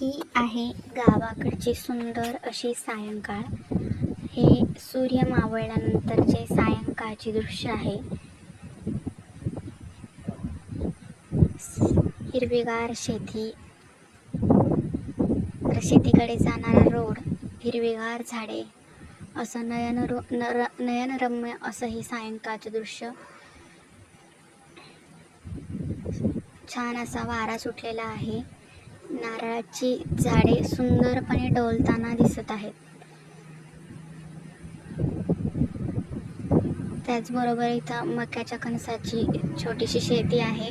ही आहे गावाकडची सुंदर अशी सायंकाळ. हे सूर्य मावळल्यानंतरचे सायंकाळचे दृश्य आहे. हिरवीगार शेती, शेतीकडे जाणारा रोड, हिरवीगार झाडे, असं नयनरम्य असं हे सायंकाळचे दृश्य. छान असा वारा सुटलेला आहे. नारळाची झाडे सुंदरपणे डोलताना दिसत आहेत. त्याचबरोबर इथं मक्याच्या कणसाची छोटीशी शेती आहे.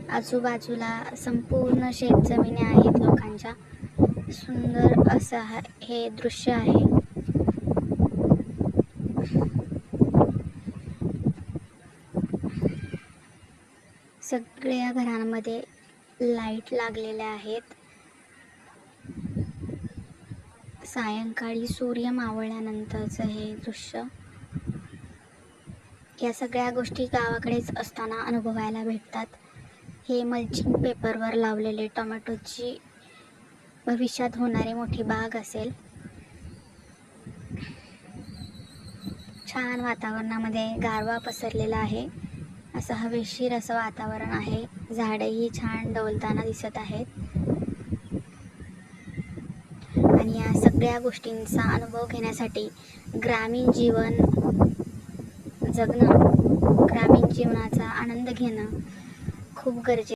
आजूबाजूला संपूर्ण शेतजमिनी आहेत लोकांच्या. सुंदर असं हे दृश्य आहे. सगळ्या घरांमध्ये लाईट लागलेल्या आहेत. सायंकाळी सूर्य मावळल्यानंतरचं हे दृश्य. या सगळ्या गोष्टी गावाकडेच असताना अनुभवायला भेटतात. हे मल्चिंग पेपरवर लावलेले टोमॅटोची भविष्यात होणारी मोठी बाग असेल. छान वातावरणामध्ये गारवा पसरलेला आहे. असं हवेशीर असं वातावरण आहे. झाडेही छान डोलताना दिसत आहेत. आणि या सगळ्या गोष्टींचा अनुभव घेण्यासाठी ग्रामीण जीवन जगणं, ग्रामीण जीवनाचा आनंद घेणं खूप गरजेचं